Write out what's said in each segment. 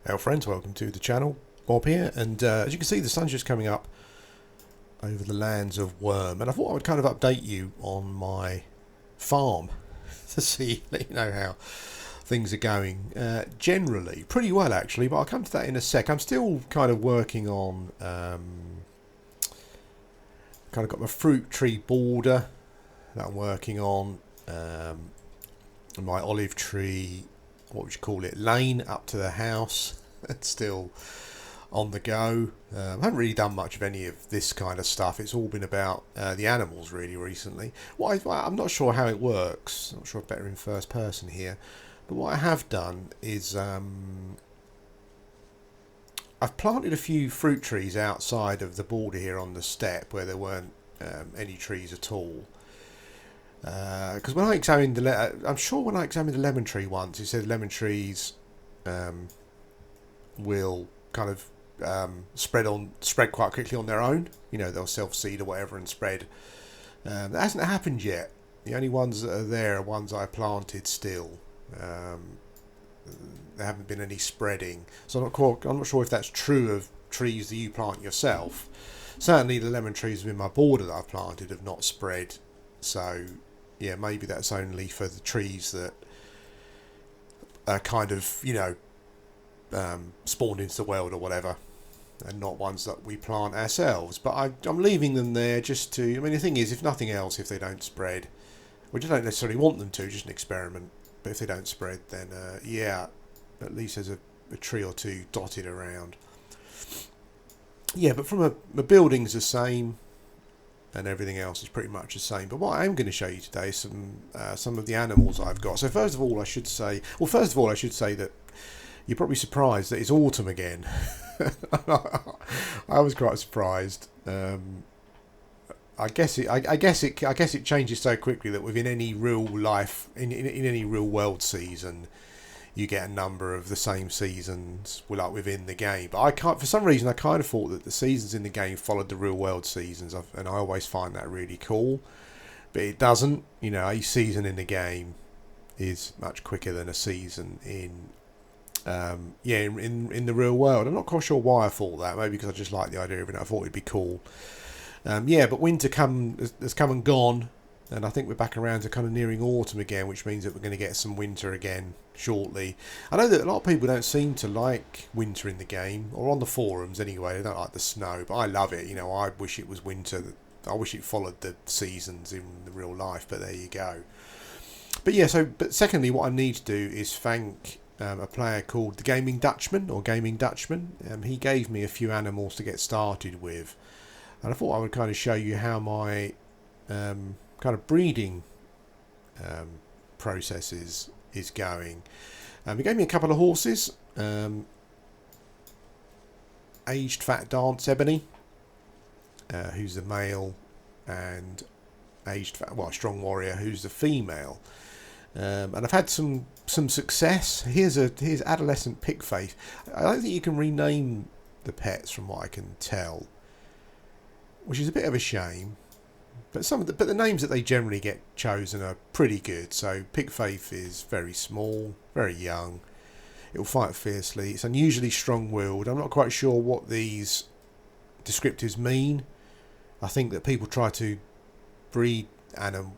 Hello friends, welcome to the channel. Bob here, and as you can see the sun's just coming up over the lands of Wurm, and I thought I would kind of update you on my farm to see, let you know how things are going. Generally, pretty well actually, but I'll come to that in a sec. I'm still kind of working on, kind of got my fruit tree border that I'm working on, my olive tree, what would you call it, lane up to the house. It's still on the go. I haven't really done much of any of this kind of stuff. It's all been about the animals really recently. I'm not sure how it works. I'm not sure if better in first person here. But what I have done is I've planted a few fruit trees outside of the border here on the step where there weren't any trees at all. Because when I examined I'm sure when I examined the lemon tree once, it said lemon trees will kind of spread quite quickly on their own. You know, they'll self-seed or whatever and spread. That hasn't happened yet. The only ones that are there are ones I planted still. There haven't been any spreading, so I'm not sure if that's true of trees that you plant yourself. Certainly the lemon trees within my border that I've planted have not spread. So yeah, maybe that's only for the trees that are kind of, you know, spawned into the world or whatever, and not ones that we plant ourselves. But I'm leaving them there just to, I mean, the thing is, if nothing else, if they don't spread, which I don't necessarily want them to, just an experiment, but if they don't spread, then yeah, at least there's a tree or two dotted around. Yeah, but from a building's the same, and everything else is pretty much the same. But what I am going to show you today is some of the animals I've got. So first of all I should say that you're probably surprised that it's autumn again. I was quite surprised. I guess it changes so quickly that within any real life, in any real world season, you get a number of the same seasons like within the game. But for some reason I kind of thought that the seasons in the game followed the real world seasons, and I always find that really cool. But it doesn't. You know, a season in the game is much quicker than a season in in the real world. I'm not quite sure why I thought that. Maybe because I just like the idea of it. I thought it'd be cool. But winter has come and gone, and I think we're back around to kind of nearing autumn again, which means that we're going to get some winter again shortly. I know that a lot of people don't seem to like winter in the game, or on the forums anyway. They don't like the snow, but I love it. You know, I wish it was winter. I wish it followed the seasons in the real life, but there you go. But yeah, but secondly, what I need to do is thank a player called the Gaming Dutchman, or Gaming Dutchman. He gave me a few animals to get started with, and I thought I would kind of show you how my kind of breeding process is going. He gave me a couple of horses, aged fat dance ebony, who's the male, and aged fat, strong warrior, who's the female. And I've had some success. Here's adolescent Pickfaith. I don't think you can rename the pets from what I can tell, which is a bit of a shame. But the names that they generally get chosen are pretty good. So Pickfaith is very small, very young. It will fight fiercely. It's unusually strong-willed. I'm not quite sure what these descriptives mean. I think that people try to breed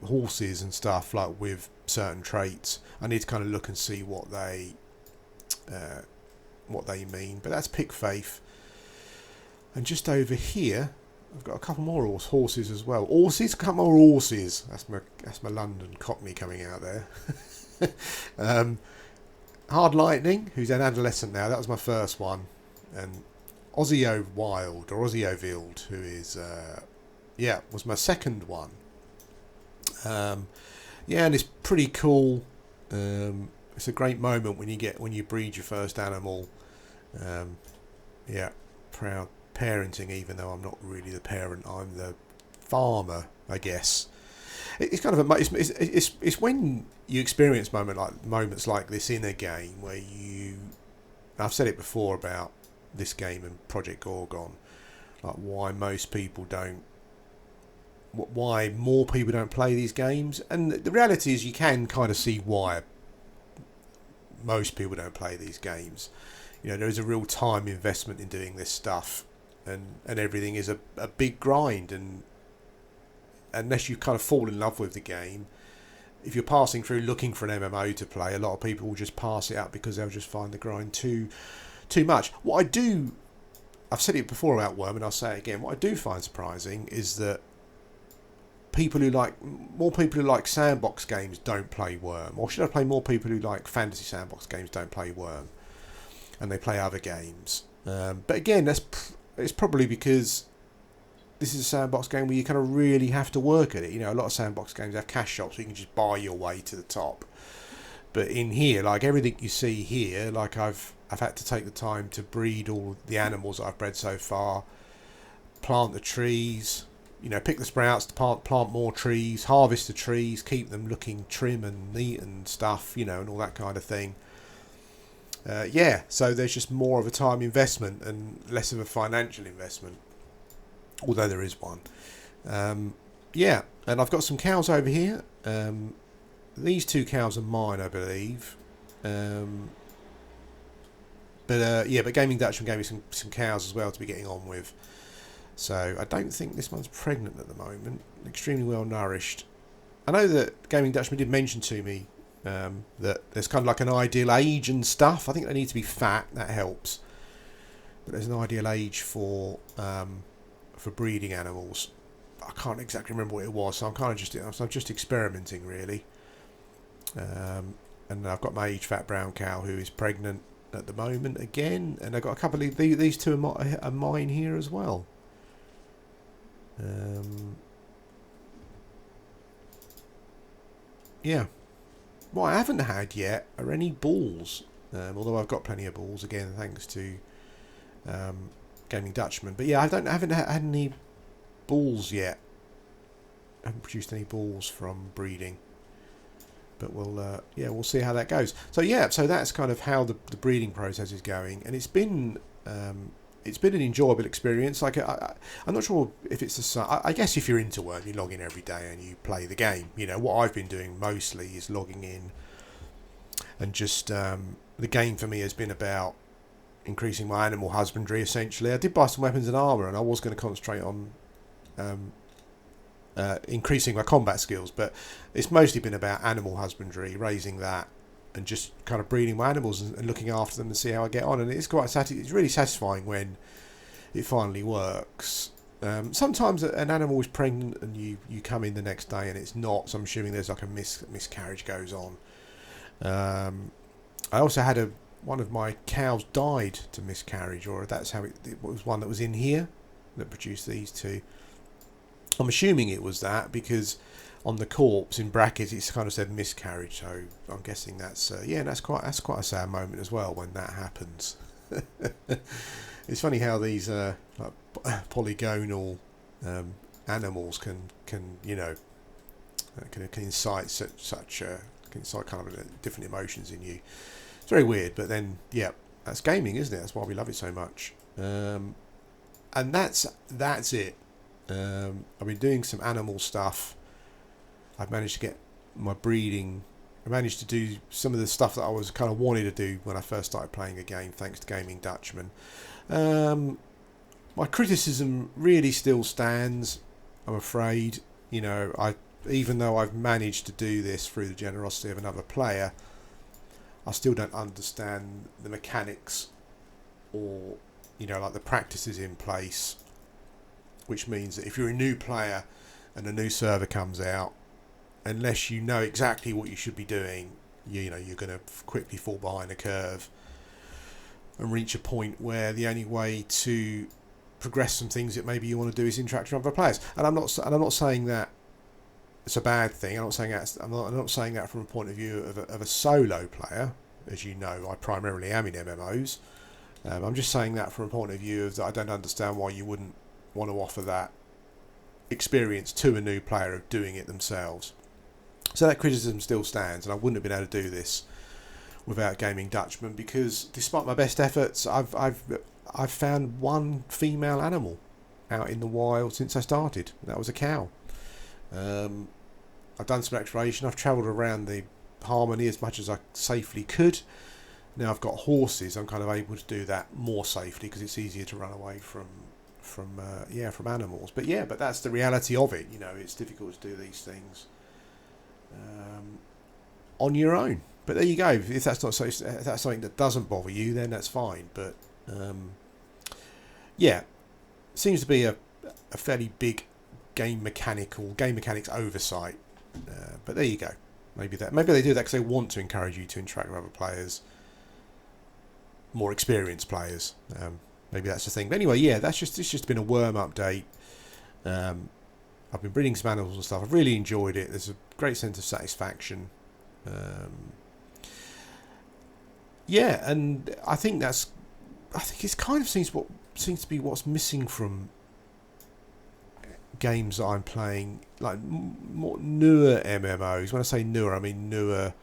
horses and stuff like with certain traits. I need to kind of look and see what they mean. But that's Pickfaith. And just over here, I've got a couple more horses as well. Horses, a couple more horses. That's my London Cockney coming out there. Hard Lightning, who's an adolescent now. That was my first one. And Ozzio Wild, or Ozzio Wild, who is was my second one. And it's pretty cool. It's a great moment when you breed your first animal. Proud parenting, even though I'm not really the parent, I'm the farmer, I guess. It's kind of it's when you experience moments like this in a game where I've said it before about this game and Project Gorgon, like why more people don't play these games, and the reality is you can kind of see why most people don't play these games. You know, there is a real time investment in doing this stuff, and everything is a big grind. And unless you kind of fall in love with the game, if you're passing through looking for an MMO to play, a lot of people will just pass it up because they'll just find the grind too much. What I do, I've said it before about Wurm, and I'll say it again. What I do find surprising is that more people who like sandbox games don't play Wurm, or should I play more people who like fantasy sandbox games don't play Wurm, and they play other games. But again, it's probably because this is a sandbox game where you kind of really have to work at it. You know, a lot of sandbox games have cash shops, so you can just buy your way to the top. But in here, like everything you see here, like I've had to take the time to breed all the animals that I've bred so far, plant the trees, you know, pick the sprouts, plant more trees, harvest the trees, keep them looking trim and neat and stuff, you know, and all that kind of thing. Yeah, so there's just more of a time investment and less of a financial investment, although there is one. Yeah, and I've got some cows over here. These 2 cows are mine, I believe. But Gaming Dutchman gave me some cows as well to be getting on with. So I don't think this one's pregnant at the moment. Extremely well nourished. I know that Gaming Dutchman did mention to me that there's kind of like an ideal age and stuff. I think they need to be fat. That helps. But there's an ideal age for breeding animals. I can't exactly remember what it was, so I'm just experimenting really. And I've got my age fat brown cow who is pregnant at the moment again, and I've got a couple of these 2 are mine here as well. Yeah. What I haven't had yet are any bulls, although I've got plenty of bulls again thanks to Gaming Dutchman. But yeah, I haven't had any bulls yet. I haven't produced any bulls from breeding. But we'll see how that goes. So yeah, so that's kind of how the breeding process is going, and it's been an enjoyable experience. Like I'm not sure if it's I guess if you're into Wurm, you log in every day and you play the game. You know, what I've been doing mostly is logging in, and just the game for me has been about increasing my animal husbandry. Essentially, I did buy some weapons and armor, and I was going to concentrate on increasing my combat skills, but it's mostly been about animal husbandry, raising that, and just kind of breeding my animals and looking after them and see how I get on. And it's it's really satisfying when it finally works. Sometimes an animal is pregnant and you come in the next day and it's not, so I'm assuming there's like a miscarriage goes on. I also had one of my cows died to miscarriage, or that's how it was, one that was in here that produced these 2. I'm assuming it was that because on the corpse in brackets it's kind of said miscarriage, so I'm guessing that's that's quite a sad moment as well when that happens. It's funny how these like polygonal animals can you know can incite can incite kind of different emotions in you. It's very weird, but then yeah, that's gaming, isn't it? That's why we love it so much. And that's it. I've been doing some animal stuff. I've managed to get my breeding. I managed to do some of the stuff that I was kind of wanting to do when I first started playing a game, thanks to Gaming Dutchman. My criticism really still stands, I'm afraid. You know, even though I've managed to do this through the generosity of another player, I still don't understand the mechanics or, you know, like the practices in place. Which means that if you're a new player and a new server comes out, unless you know exactly what you should be doing, you know, you're going to quickly fall behind a curve and reach a point where the only way to progress some things that maybe you want to do is interact with other players. And I'm not saying that it's a bad thing. I'm not saying that from a point of view of a solo player. As you know, I primarily am in MMOs. I'm just saying that from a point of view of that I don't understand why you wouldn't want to offer that experience to a new player of doing it themselves. So that criticism still stands, and I wouldn't have been able to do this without Gaming Dutchman, because despite my best efforts, I've found one female animal out in the wild since I started. That was a cow. I've done some exploration. I've travelled around the Harmony as much as I safely could. Now I've got horses, I'm kind of able to do that more safely because it's easier to run away from animals. But that's the reality of it. You know, it's difficult to do these things on your own. But there you go. If that's not if that's something that doesn't bother you, then that's fine. But seems to be a fairly big game mechanics oversight. But there you go. Maybe they do that because they want to encourage you to interact with other players, more experienced players. Maybe that's the thing. But anyway, it's just been a Wurm update. I've been breeding some animals and stuff. I've really enjoyed it. There's a great sense of satisfaction. And I think it kind of seems to be what's missing from games that I'm playing, like more newer MMOs. When I say newer, I mean newer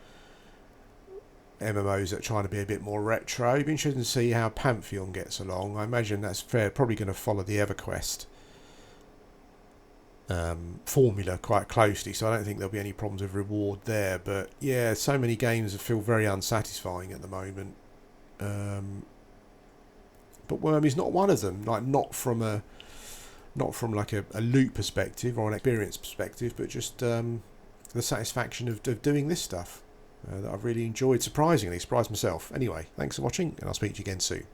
MMOs that are trying to be a bit more retro. It'd be interesting to see how Pantheon gets along. I imagine that's probably going to follow the EverQuest formula quite closely, so I don't think there'll be any problems with reward there. But yeah, so many games feel very unsatisfying at the moment. But Wurm is not one of them. Like not from like a loot perspective or an experience perspective, but just the satisfaction of doing this stuff that I've really enjoyed. Surprisingly, surprised myself. Anyway, thanks for watching, and I'll speak to you again soon.